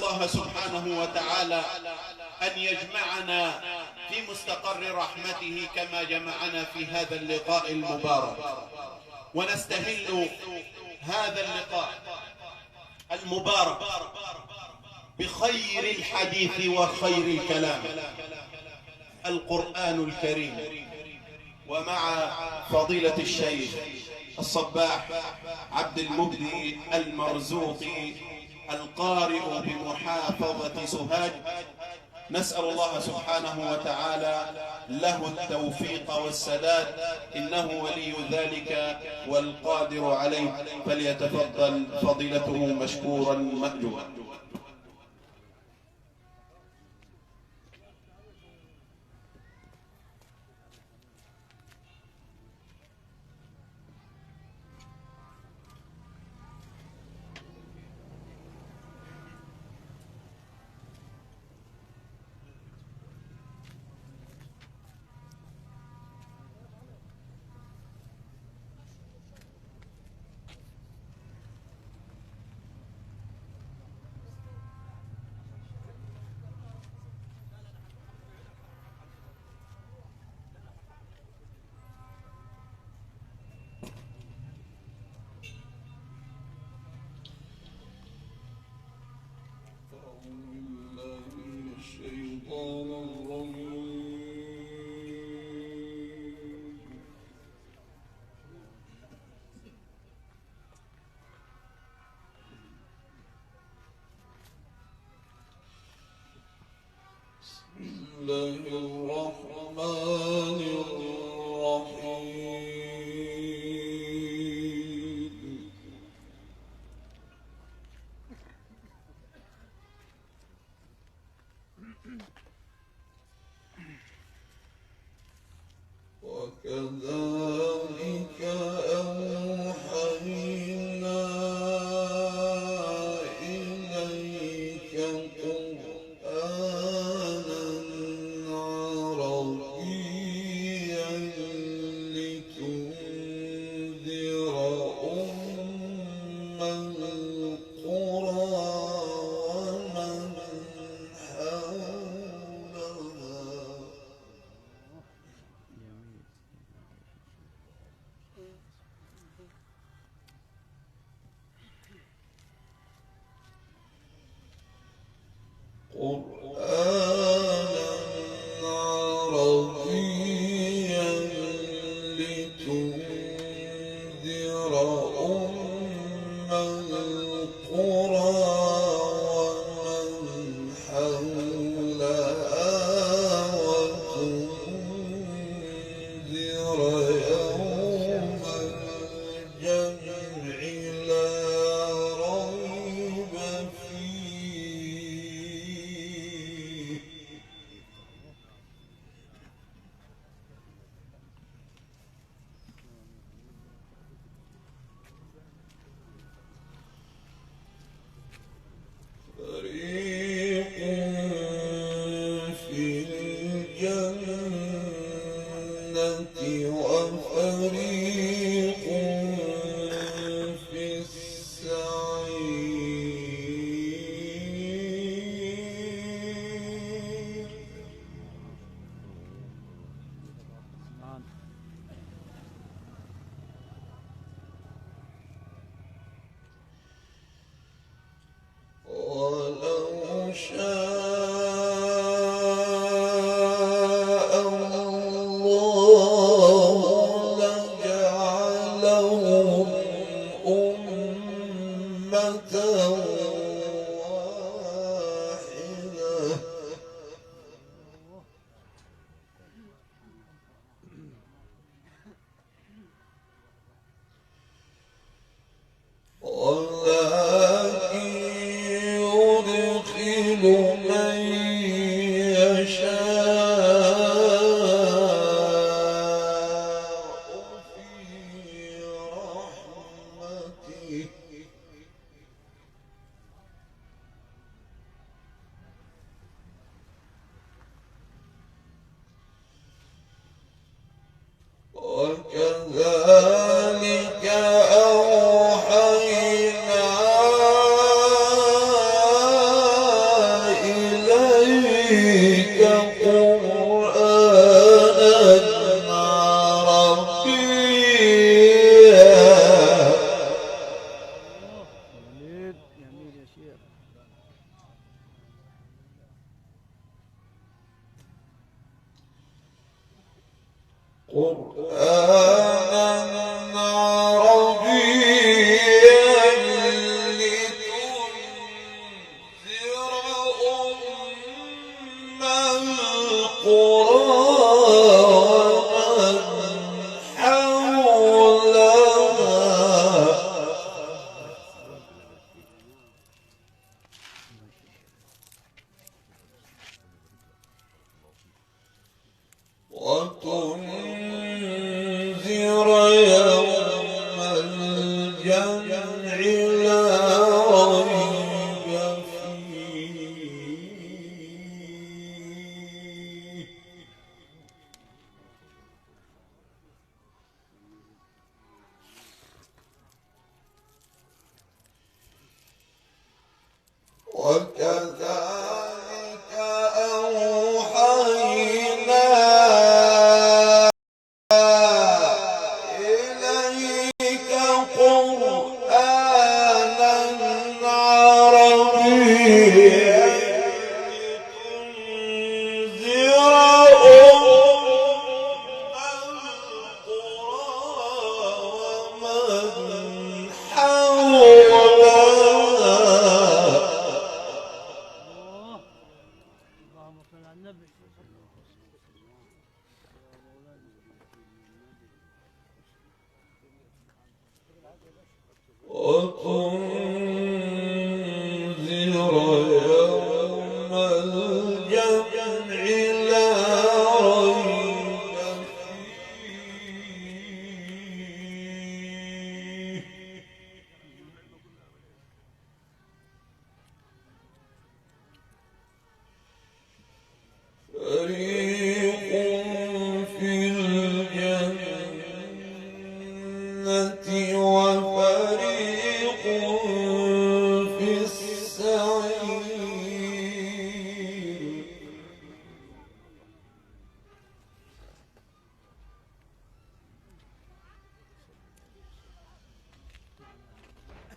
الله سبحانه وتعالى أن يجمعنا في مستقر رحمته كما جمعنا في هذا اللقاء المبارك، ونستهل هذا اللقاء المبارك بخير الحديث وخير الكلام القرآن الكريم، ومع فضيلة الشيخ الصباح عبد المبدي المرزوقي القارئ بمحافظة سوهاج. نسأل الله سبحانه وتعالى له التوفيق والسداد، إنه ولي ذلك والقادر عليه، فليتفضل فضيلته مشكورا مأجورا. وكذلك أوحينا إليك قرآنا عربيا لتنذر أم القرى ومن حولها. قرآنا عربيا لتنذر أم القرى ومن حولها وتنذر يوم الجمع لا ريب فيه. فريق في الجنة وفريق في السعير. ولو شاء الله لجعلهم أمة واحدة، ولكن يدخل من يشاء في رحمته، وكذلك أوحينا قرآنا عربيا لتنذر أم القرى ومن حولها وتنذر يوم الجمع لا ريب فيه وكذلك أوحينا إليك قرآنا عربيا لتنذر أم القرى ومن حولها اللهم صل على النبي. وتنذر يوم الجمع لا ريب فيه فريق في الجنة وفريق في السعير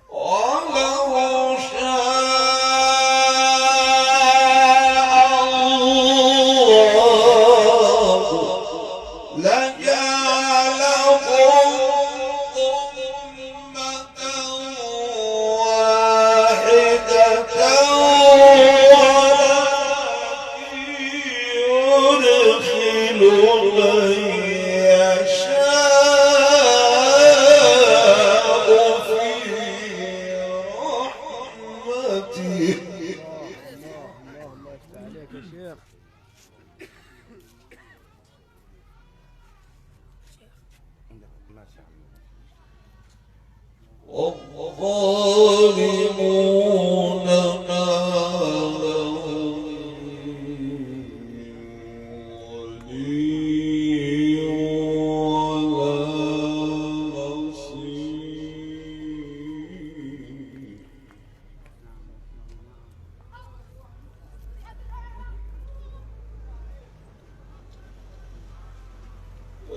ولو شاء الله لجعلهم أمة واحدة ولكن يدخل من يشاء في رحمته اللهم يفتح عليك يا شيخ. والظالمون ما لهم ولي ولا نصير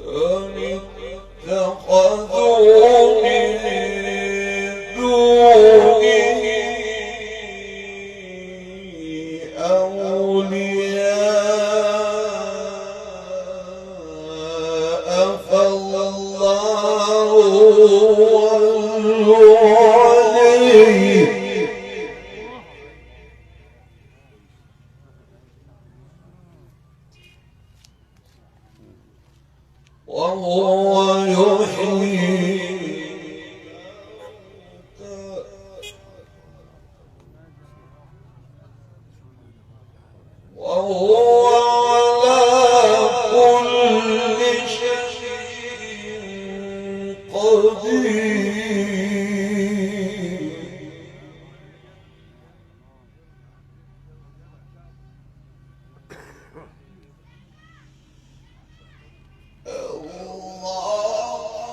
أم اتخذوا من دونه أولياء فالله هو الولي وهو يحيي وهو على كل شيء قدير الله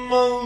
إلى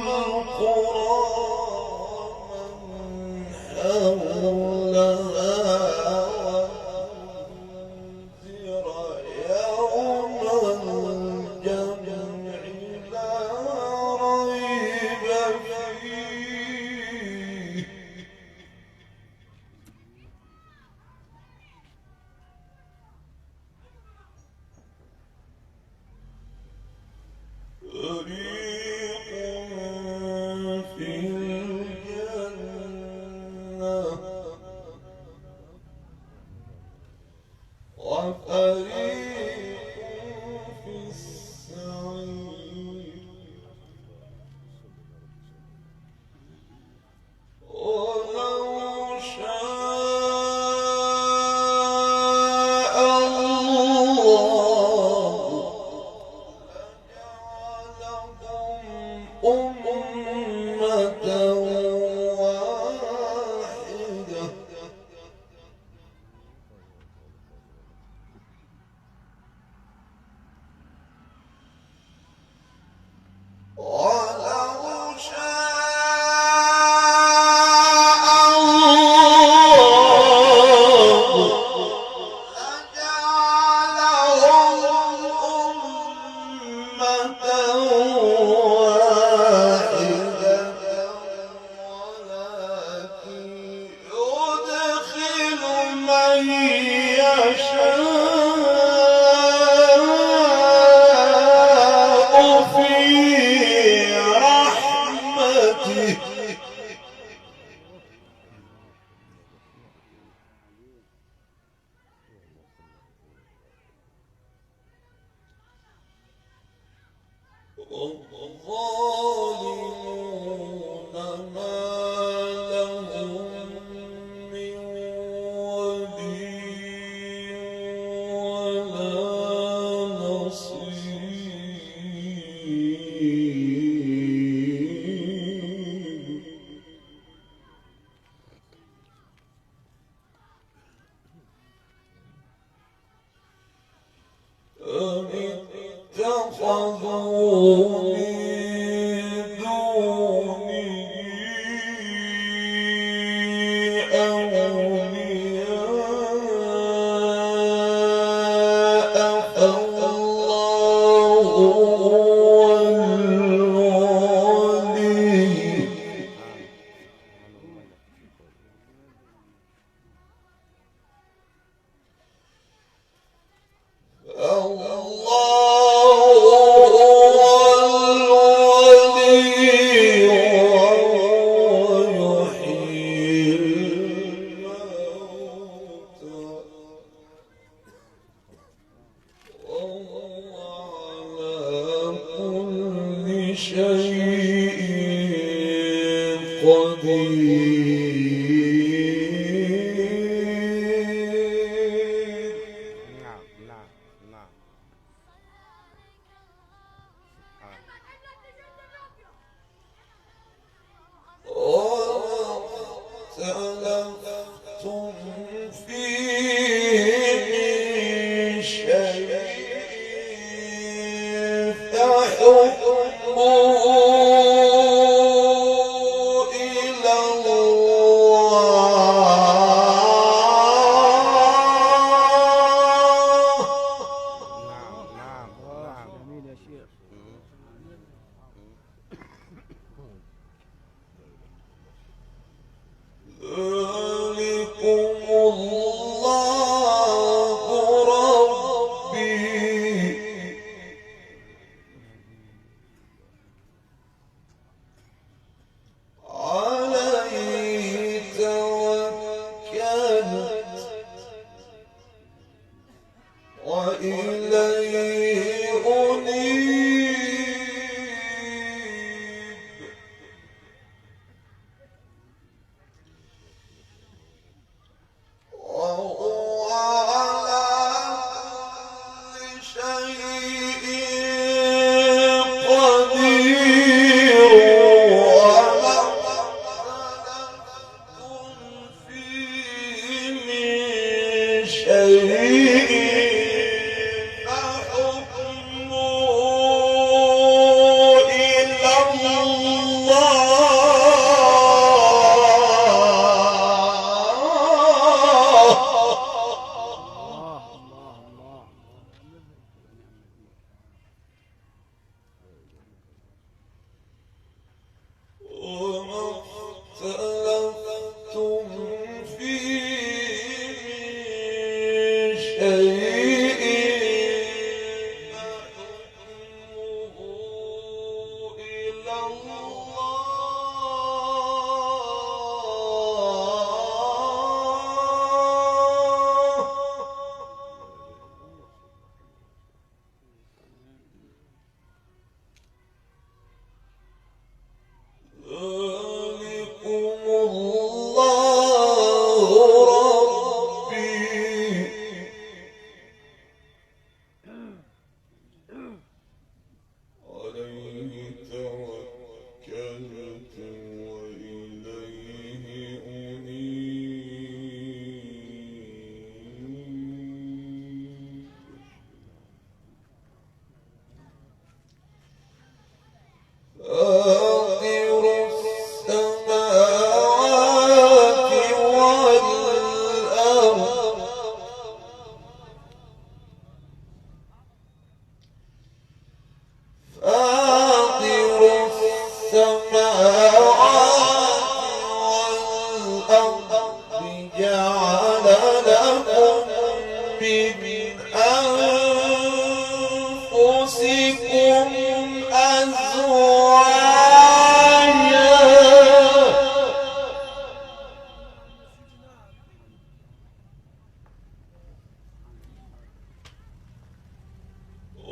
الله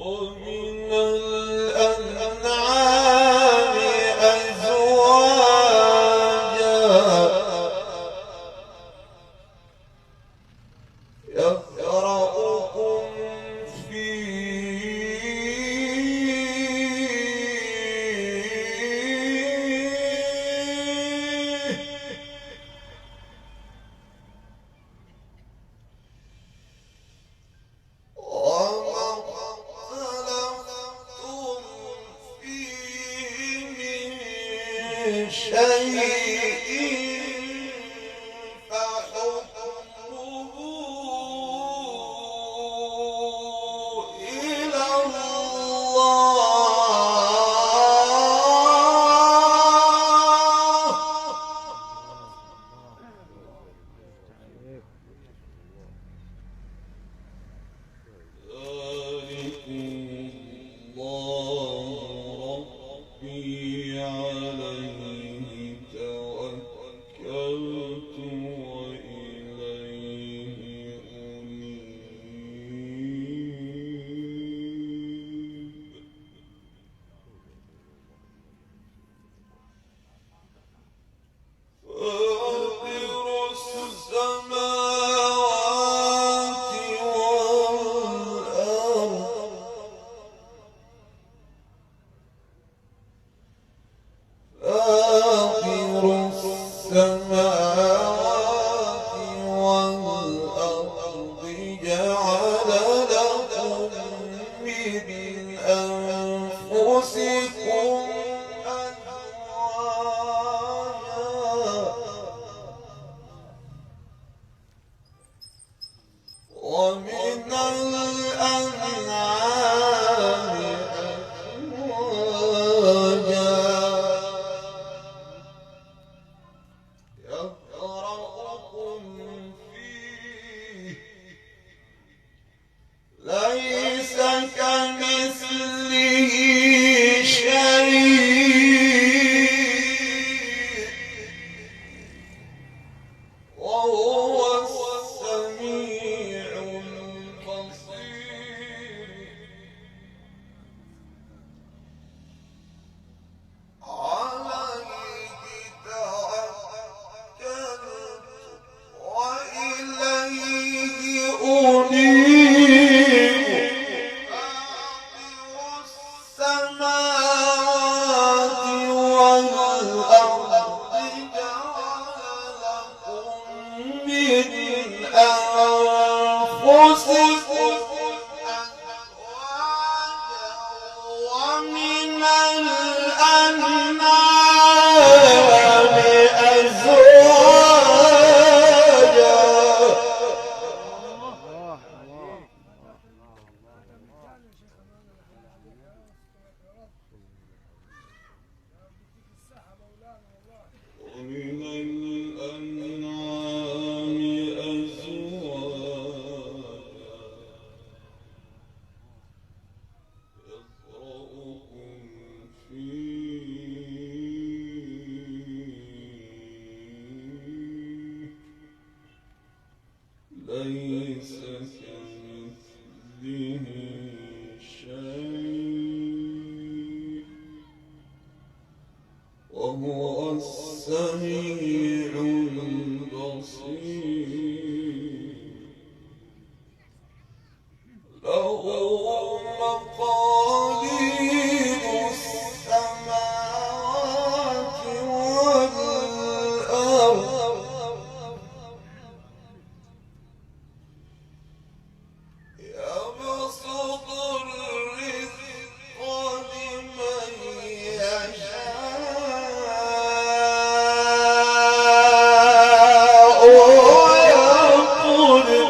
ومن الأنعام أزواجا يذرأكم فيه وما اختلفتم فيه من شيء فحكمه إلى الله. ذلكم الله ربي عليه توكلت وإليه أنيب. فاطر السماوات والأرض فاطر السماوات والأرض جعل لكم من أنفسكم أزواجا ومن الأنعام أزواجا يذرأكم فيه ليس كمثله شيء وهو السميع البصير. عليه توكلت وإليه أنيب. فاطر السماوات والأرض جعل لكم من أنفسكم أزواجا ومن الأنعام أزواجا ومن الأنعام أزواجا يذرأكم فيه ليس كمثله شيء وهو السميع البصير. له مقاليد السماوات والأرض يبسط الرزق لمن يشاء ويقدر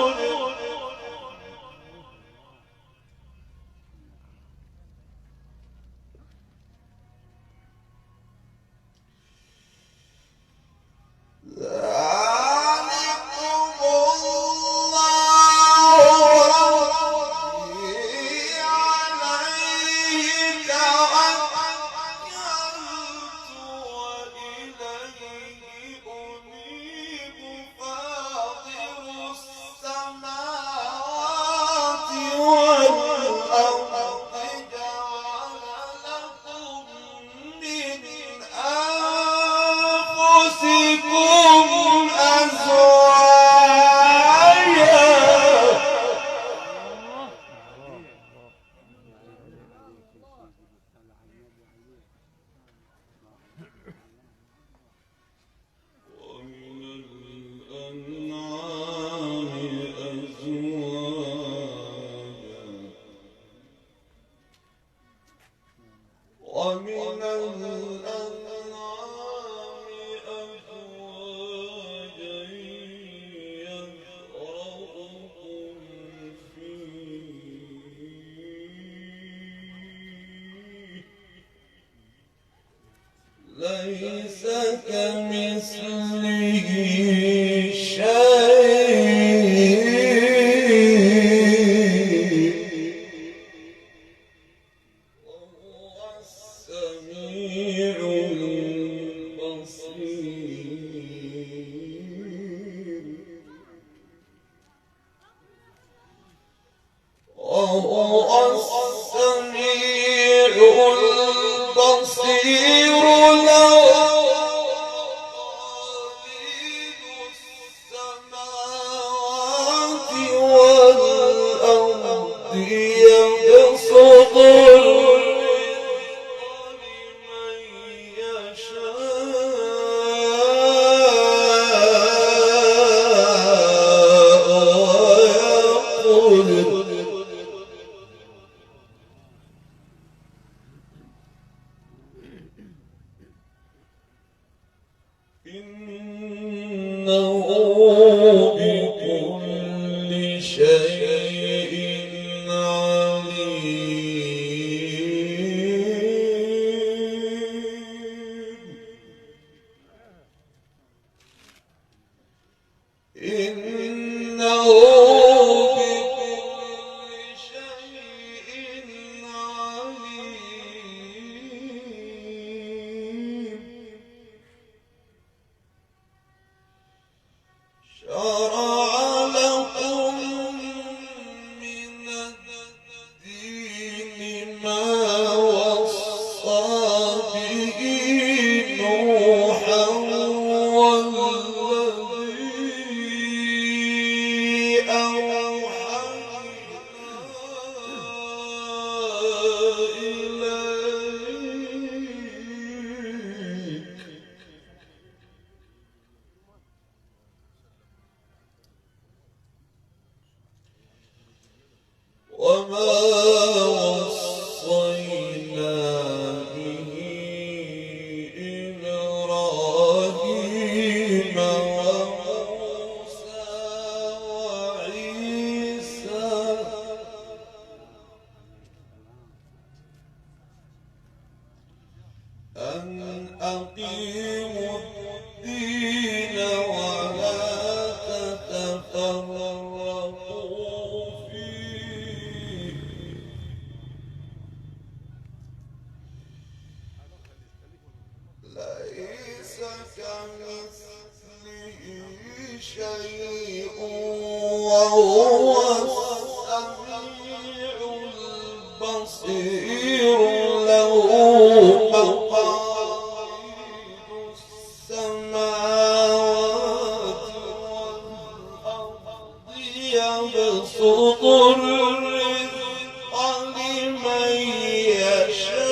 ومن الأنعام أزواجا يذرأكم فيه ليس كمثله شيء وهو السميع البصير وهو السميع البصير له السماوات والأرض يبسط الرزق لمن يشاء ويقدر إنه بكل شيء عليم إنه بكل شيء عليم شرع لكم من الدين ما وصى به نوحا والذي أوحينا إليك وما وصينا به إبراهيم وموسى وعيسى أن أقيموا الدين ولا تتفرقوا فيه ليس كمثله شيء وهو السميع البصير له مقاليد السماوات والأرض يبسط الرزق لمن يشاء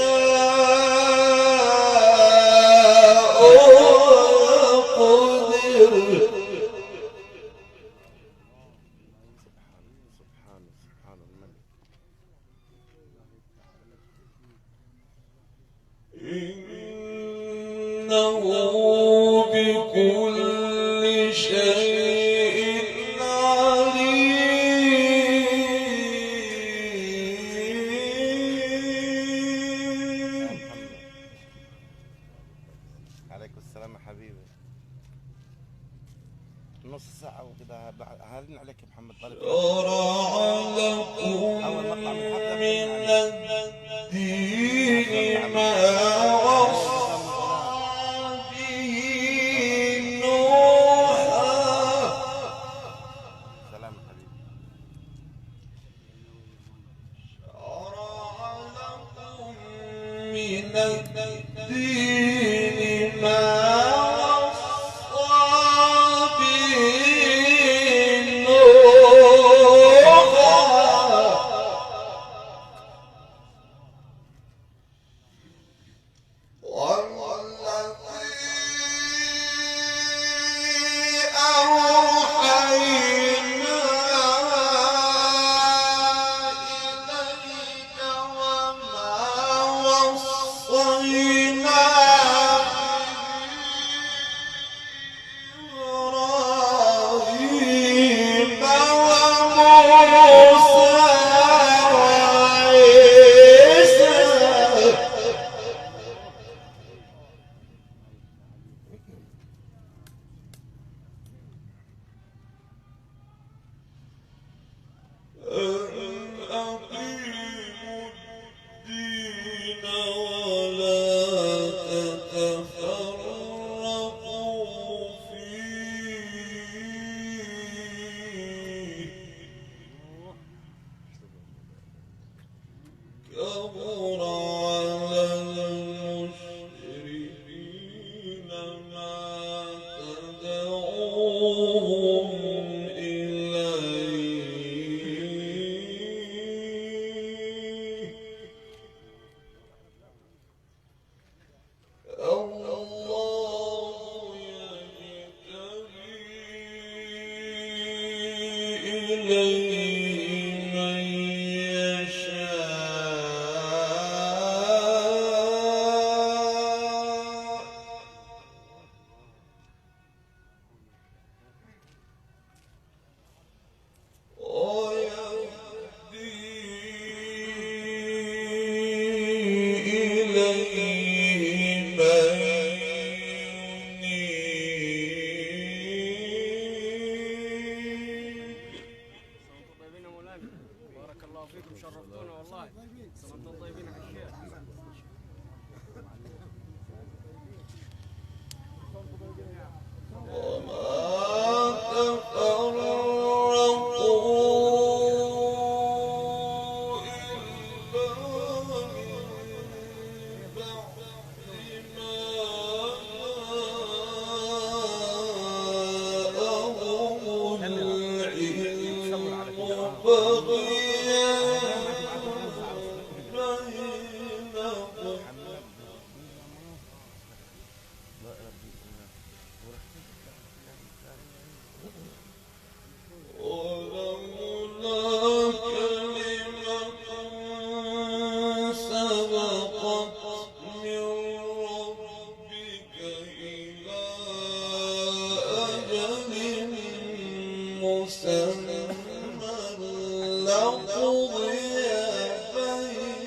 ويقدر سبحان الملك. إنه بكل شيء عليم عليكم السلام يا حبيبي. نص ساعة وكده هالين عليك يا محمد طالب. شرع لكم من الدين ما وصى به نوحا سلام يا حبيبي. شرع لكم من الدين ما وصى به نوحا والذي كبر على المشركين ما تدعوهم إليه الله يجتبي إليه من يشاء ويهدي إليه من ينيب انتم طيبين يا مولانا، بارك الله فيكم، شرفتونا والله. انتم طيبين يا الشيخ. وما تفرقوا إلا من بعد ما جاءهم العلم بغيا بينهم ولولا كلمة سبقت من ربك إلى أجل مسمى لقضي بينهم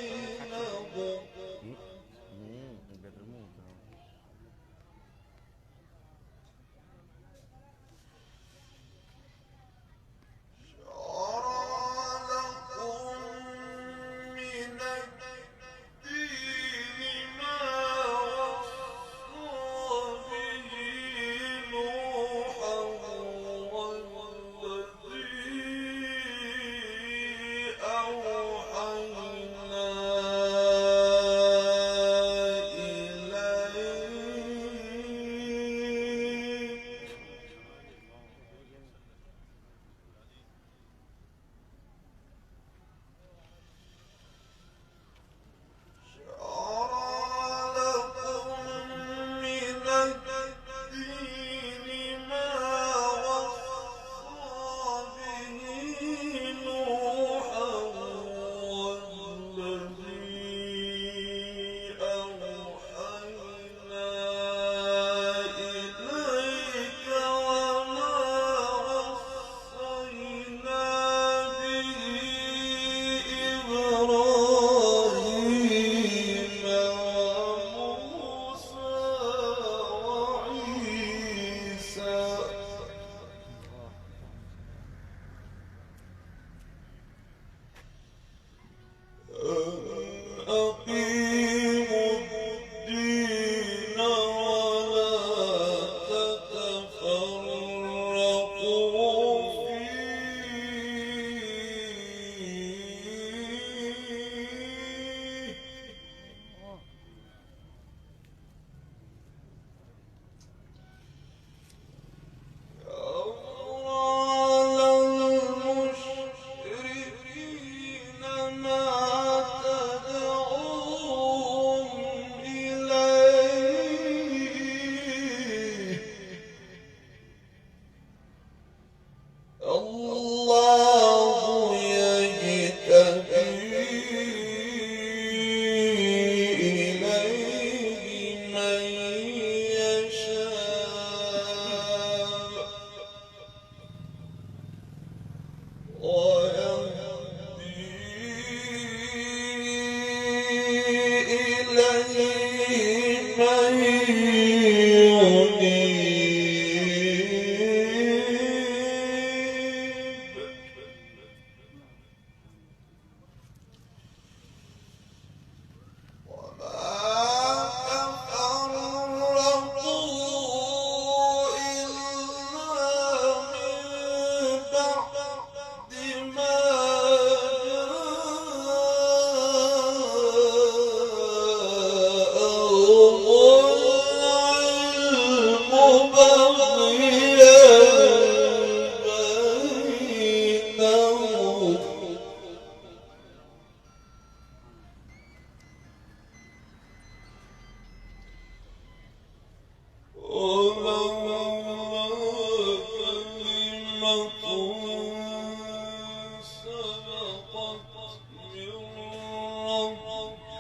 شرع لكم من الدين ما وصى به نوحا والذي أوحينا إليك شرع لكم من الدين ما وصى به نوحا والذي أوحينا إليك وما وصينا به إبراهيم وموسى وعيسى أن أقيموا الدين ولا تتفرقوا فيه كبر على المشركين ما تدعوهم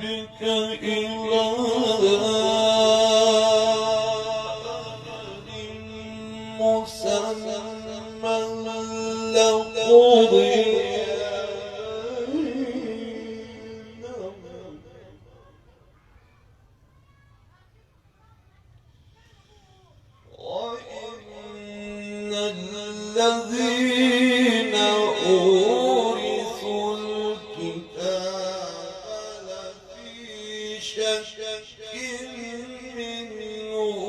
ربك إلى أجل مسمى لقضي وإن الذين أورثوا الكتاب لفي شك منه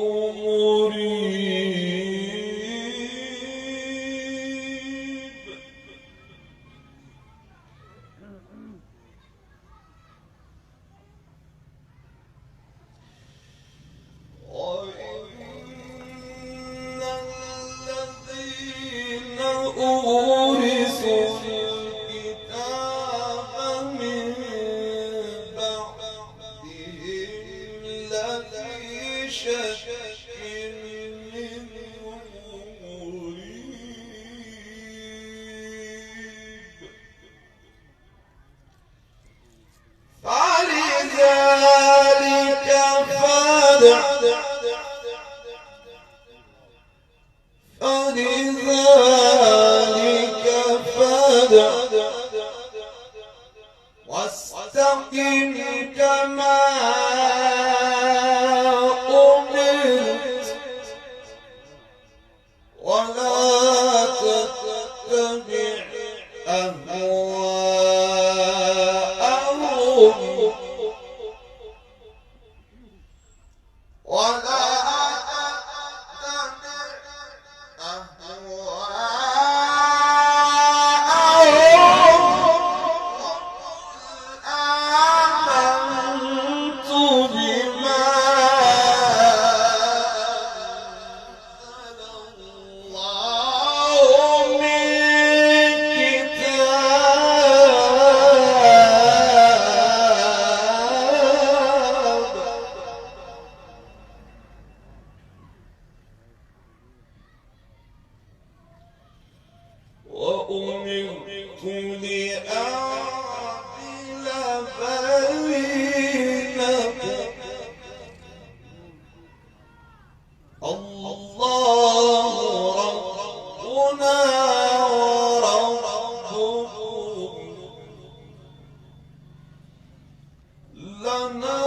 مريب وإن الذين أورثوا الكتاب من بعدهم لفي شك منه مريب فلذلك فادع واستقم كما أمرت ولا تتبع أهواءهم ولا وأمرت لأعدل بينكم الله ربنا وربكم لنا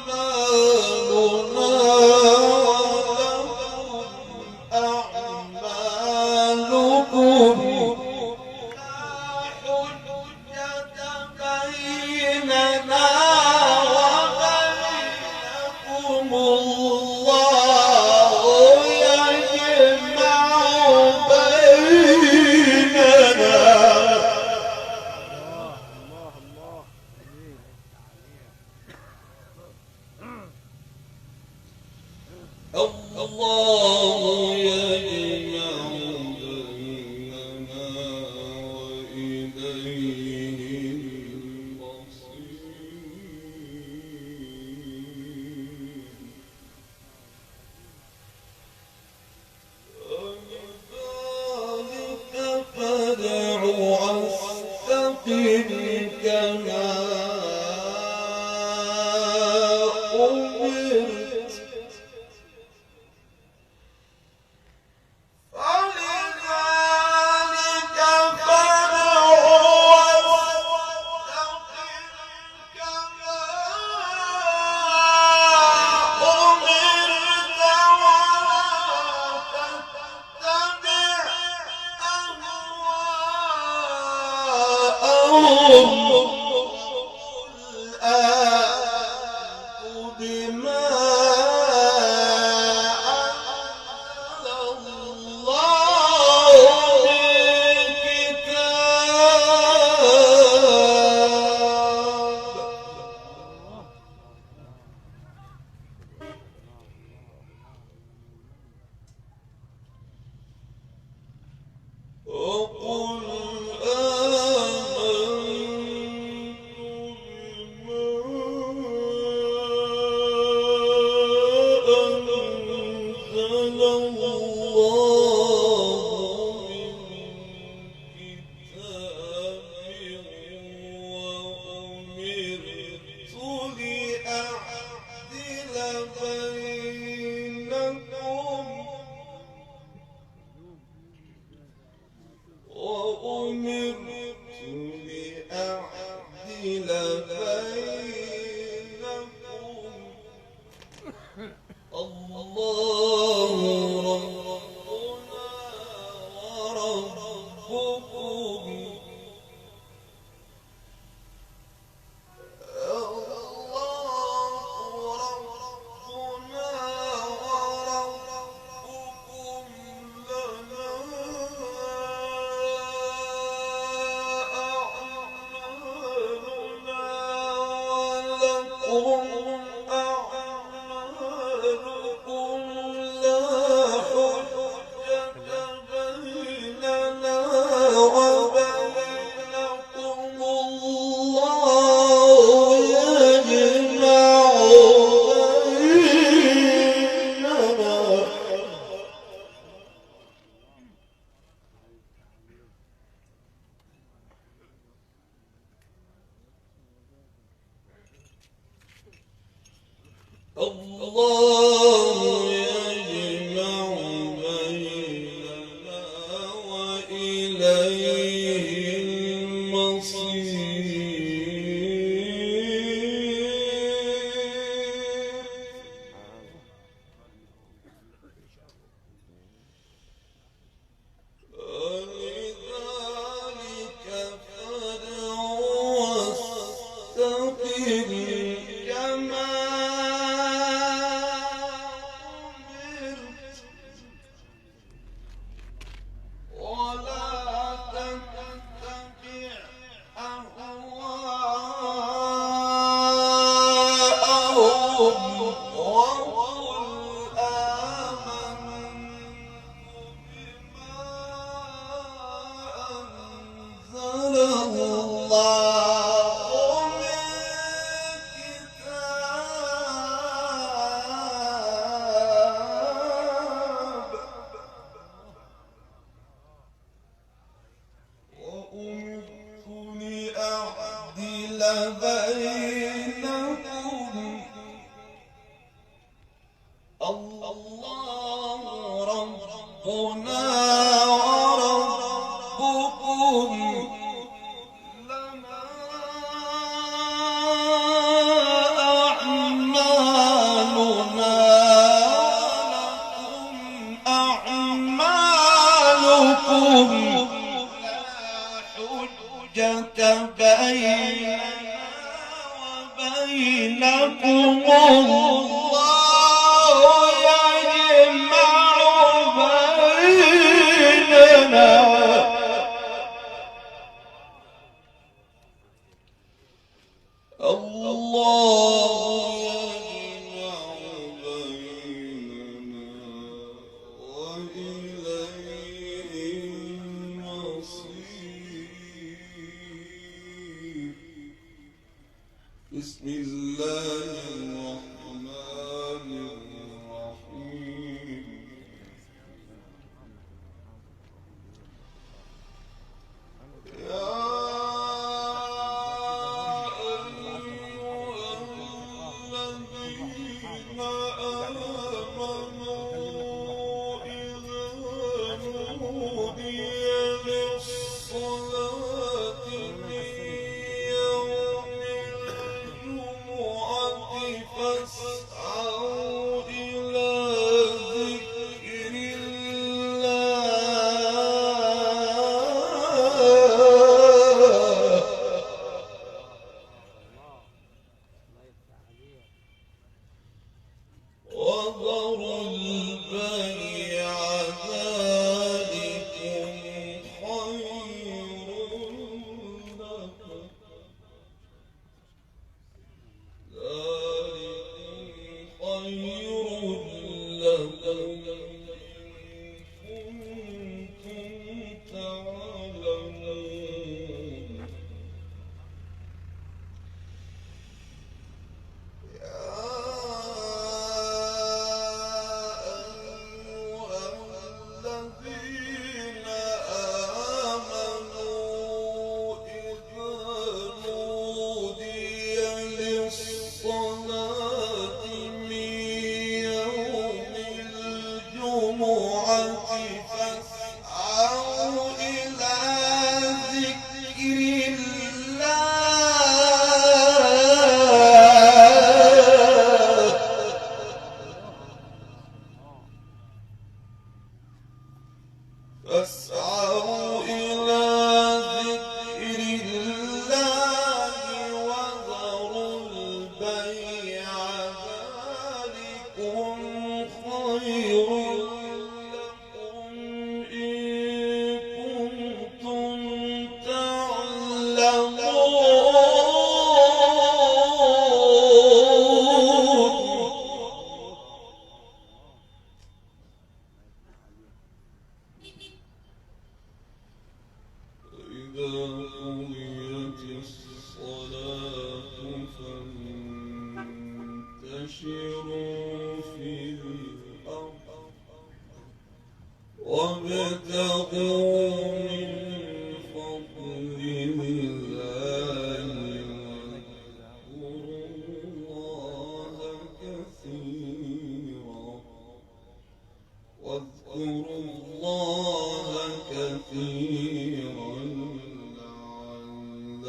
أعمالنا أعمالكم حجة بيننا وبينكم الله يجمع بيننا الله يجمع بيننا وإليه المصير فلذلك فادع واستقم كما أمرت فلذلك فادع واستقم كما أمرت ولا تتبع أهواءهم قل بما أنزل الله من كتاب وقل آمنت وأمرت لأعدل بينكم الله ربنا وربكم الله يجمع بيننا وإليه ولذلك فادع واستقم كما أمرت ولا تتبع أهواءهم وقل آمنت بما أنزل الله من كتاب وأمرت لأعدل بينكم الله ربنا وربكم لنا أعمالنا لكم أعمالكم حجة بيننا وبينكم الله يجمع بيننا الله يجمع بيننا وإليه المصير بسم الله الرحمن الرحيم يا أيها الذين آمنوا إذا نودي للصلاة من يوم الجمعة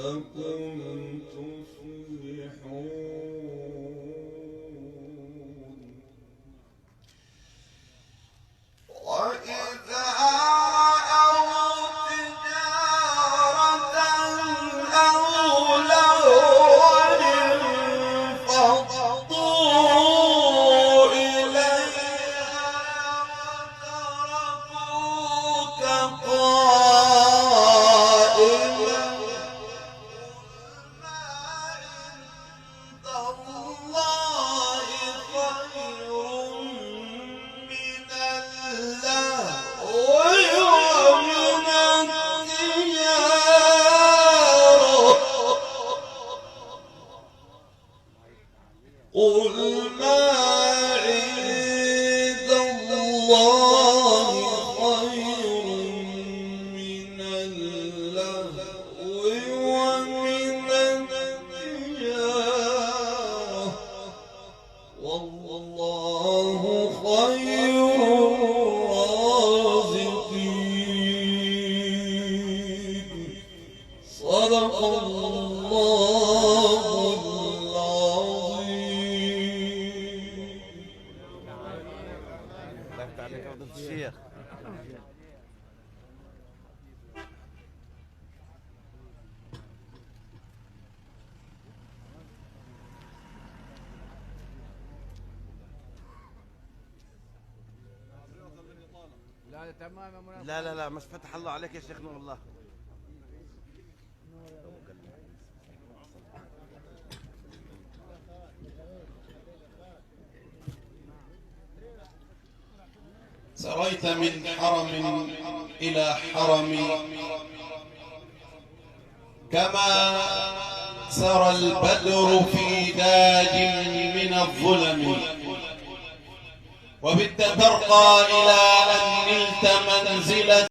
لعلكم تفلحون وإذا رأوا تجارة أو لهوا انفضوا إليها وتركوك قائما عند الله خير من اللهو ومن التجارة قل ما عند الله خير من اللهو ومن التجارة والله خير الرازقين صدق الله العظيم. لفت عليك عبد الشيخ. لا تمام يا منى. لا مش فتح الله عليك يا شيخ نور الله. سريت من حرم إلى حرم كما سرى البدر في داج من الظلم وبت ترقى إلى أن نلت منزلة